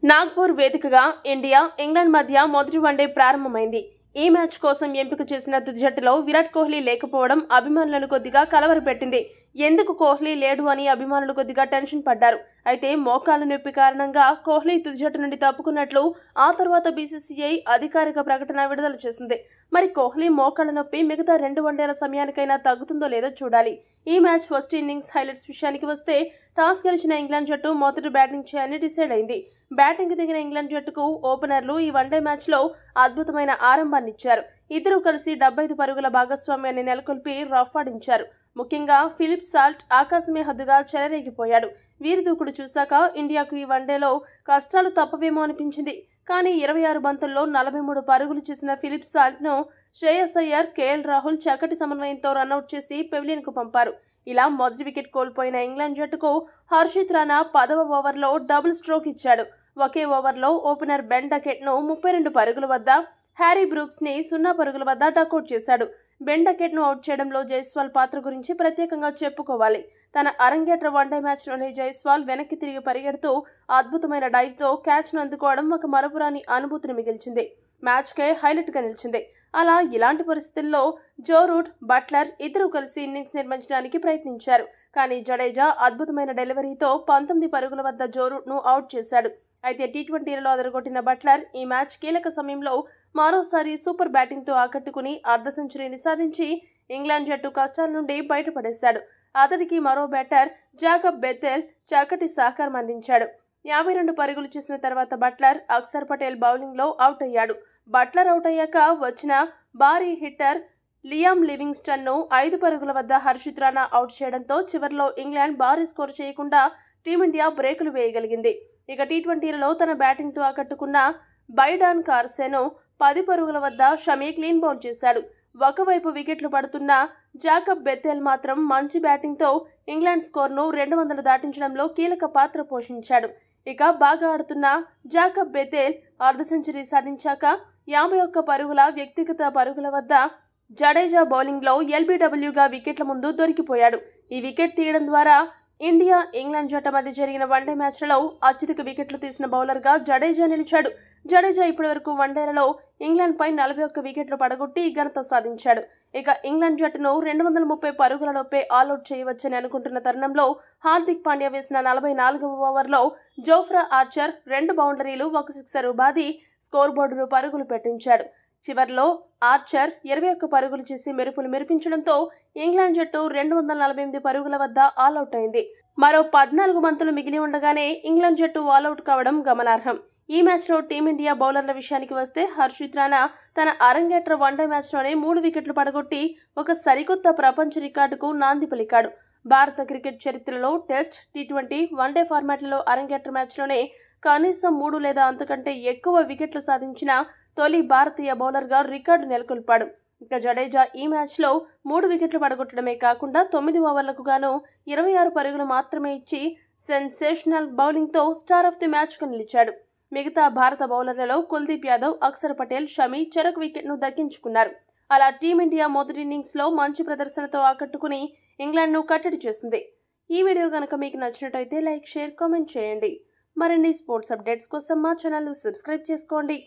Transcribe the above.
నాగ్పూర్ వేదికగా India England మధ్య మొదటి వన్డే ప్రారంభమైంది. ఈ మ్యాచ్ కోసం ఎంపిక చేసిన తుది జట్టులో విరాట్ కోహ్లీ లేకపోవడం అభిమానులను కొద్దిగా కలవరపెట్టింది. ఎందుకు కోహ్లీ లేడు అని అభిమానులు కొద్దిగా టెన్షన్ పడ్డారు. అయితే మోకాళ్ల నొప్పి కారణంగా కోహ్లీ తుది జట్టు నుండి తప్పుకున్నట్లు ఆ తర్వాత బీసీసీఐ అధికారిక ప్రకటన విడుదల చేసింది. మరి కోహ్లీ మోకాళ్ల నొప్పి మిగతా 2 వన్డేల సమయానికైనా తగ్గుతుందో లేదో చూడాలి. ఈ మ్యాచ్ ఫస్ట్ ఇన్నింగ్స్ హైలైట్స్ విషయానికి వస్తే టాస్ గెలిచిన ఇంగ్లాండ్ జట్టు మొదట బ్యాటింగ్ చేయాలని డిసైడ్ అయింది. బ్యాటింగ్ దిగిన ఇంగ్లాండ్ జట్టుకు ఓపెనర్లు ఈ వన్డే మ్యాచ్లో అద్భుతమైన ఆరంభాన్నిచ్చారు. ఇద్దరూ కలిసి 75 పరుగుల భాగస్వామ్యాన్ని నెలకొల్పి రఫ్ ఆడించారు. ముఖ్యంగా ఫిలిప్ సాల్ట్ ఆకాశమే హద్దుగా చెలరేగిపోయాడు. వీరి దూకుడు చూశాక ఇండియాకు ఈ వన్డేలో కష్టాలు తప్పవేమో అనిపించింది. కానీ 26 బంతుల్లో 43 పరుగులు చేసిన ఫిలిప్ సాల్ట్ను శ్రేయస్ అయ్యర్, కేఎల్ రాహుల్ చక్కటి సమన్వయంతో రన్అట్ చేసి పెవిలియన్కు పంపారు. ఇలా మొదటి వికెట్ కోల్పోయిన ఇంగ్లాండ్ జట్టుకు హర్షిత్ రాణా 10వ ఓవర్లో డబుల్ స్ట్రోక్ ఇచ్చాడు. ఒకే ఓవర్లో ఓపెనర్ బెన్ డకెట్ను 32 పరుగుల వద్ద, హ్యారీ బ్రూక్స్ని 0 పరుగుల వద్ద డకౌట్ చేశాడు. బెన్ డకెట్ను అవుట్ చేయడంలో జైస్వాల్ పాత్ర గురించి ప్రత్యేకంగా చెప్పుకోవాలి. తన అరంగేట్ర వన్డే మ్యాచ్లోనే జైస్వాల్ వెనక్కి తిరిగి పరిగెడుతూ అద్భుతమైన డైవ్తో క్యాచ్ను అందుకోవడం ఒక మరపురాని అనుభూతిని మిగిల్చింది. మ్యాచ్కే హైలైట్గా నిలిచింది. అలా ఇలాంటి పరిస్థితుల్లో జో రూట్, బట్లర్ ఇద్దరూ కలిసి ఇన్నింగ్స్ నిర్మించడానికి ప్రయత్నించారు. కానీ జడేజా అద్భుతమైన డెలివరీతో 19 పరుగుల వద్ద జో రూట్ను అవుట్ చేశాడు. అయితే టీ20లలో అదరగొట్టిన బట్లర్ ఈ మ్యాచ్ కీలక సమయంలో మరోసారి సూపర్ బ్యాటింగ్తో ఆకట్టుకుని అర్ధ సెంచరీని సాధించి ఇంగ్లాండ్ జట్టు కష్టాల నుండి బయటపడేశాడు. అతడికి మరో బ్యాటర్ జాకబ్ బెథెల్ చక్కటి సహకారం అందించాడు. 52 పరుగులు చేసిన తర్వాత బట్లర్ అక్షర్ పటేల్ బౌలింగ్లో అవుట్ అయ్యాడు. బట్లర్ అవుట్ అయ్యాక వచ్చిన భారీ హిట్టర్ లియామ్ లివింగ్స్టన్ను 5 పరుగుల వద్ద హర్షిత్ రాణా అవుట్ చేయడంతో చివర్లో ఇంగ్లాండ్ భారీ స్కోర్ చేయకుండా టీమిండియా బ్రేకులు వేయగలిగింది. ఇక టీ20లలో తన బ్యాటింగ్తో ఆకట్టుకున్న బైడాన్ కార్సెను 10 పరుగుల వద్ద షమీ క్లీన్ బౌల్ చేశాడు. ఒకవైపు వికెట్లు పడుతున్న జాకబ్ బెథెల్ మాత్రం మంచి బ్యాటింగ్తో ఇంగ్లాండ్ స్కోర్ను 200 దాటించడంలో కీలక పాత్ర పోషించాడు. ఇక బాగా ఆడుతున్న జాకబ్ బెథెల్ అర్ధ సెంచరీ సాధించాక 51 పరుగుల వ్యక్తిగత పరుగుల వద్ద జడేజా బౌలింగ్లో ఎల్బీడబ్ల్యూగా వికెట్ల ముందు దొరికిపోయాడు. ఈ వికెట్ తీయడం ద్వారా ఇండియా ఇంగ్లాండ్ జట్టు మధ్య జరిగిన వన్డే మ్యాచ్లలో అత్యధిక వికెట్లు తీసిన బౌలర్గా జడేజా నిలిచాడు. జడేజా ఇప్పటివరకు వన్డేలలో ఇంగ్లాండ్పై 41 వికెట్లు పడగొట్టి ఘనత సాధించాడు. ఇక ఇంగ్లాండ్ జట్టును 230 పరుగులలోపే ఆల్అౌట్ చేయవచ్చని అనుకుంటున్న తరుణంలో హార్దిక్ పాండ్యా వేసిన 44వ ఓవర్లో జోఫ్రా ఆర్చర్ 2 బౌండరీలు 1 సిక్సర్ బాది స్కోర్ బోర్డును పరుగులు పెట్టించాడు. చివర్లో ఆర్చర్ 21 పరుగులు చేసి మెరుపులు మెరిపించడంతో ఇంగ్లాండ్ జట్టు 248 పరుగుల వద్ద ఆల్అౌట్ అయింది. మరో 14 బంతులు మిగిలి ఉండగానే ఇంగ్లాండ్ జట్టు ఆల్అౌట్ కావడం గమనార్హం. ఈ మ్యాచ్లో టీమిండియా బౌలర్ల విషయానికి వస్తే హర్షిత్ రాణా తన అరంగేట్ర వన్డే మ్యాచ్లోనే 3 వికెట్లు పడగొట్టి ఒక సరికొత్త ప్రపంచ రికార్డుకు నాంది పలికాడు. భారత క్రికెట్ చరిత్రలో టెస్ట్, టీ20, వన్డే ఫార్మాట్లలో అరంగేట్ర మ్యాచ్లోనే కనీసం 3 లేదా అంతకంటే ఎక్కువ వికెట్లు సాధించిన తొలి భారతీయ బౌలర్గా రికార్డు నెలకొల్పాడు. ఇక జడేజా ఈ మ్యాచ్లో 3 వికెట్లు పడగొట్టడమే కాకుండా 9 ఓవర్లకు గాను 26 పరుగులు మాత్రమే ఇచ్చి సెన్సేషనల్ బౌలింగ్తో స్టార్ ఆఫ్ ది మ్యాచ్గా నిలిచాడు. మిగతా భారత బౌలర్లలో కుల్దీప్ యాదవ్, అక్షర్ పటేల్, షమీ చెరకు వికెట్ను దక్కించుకున్నారు. అలా టీమిండియా మొదటి ఇన్నింగ్స్లో మంచి ప్రదర్శనతో ఆకట్టుకుని ఇంగ్లాండ్ను కట్టడి చేసింది. ఈ వీడియో కనుక మీకు నచ్చినట్టయితే లైక్, షేర్, కామెంట్ చేయండి. మరిన్ని స్పోర్ట్స్ అప్డేట్స్ కోసం మా ఛానల్ను సబ్స్క్రైబ్ చేసుకోండి.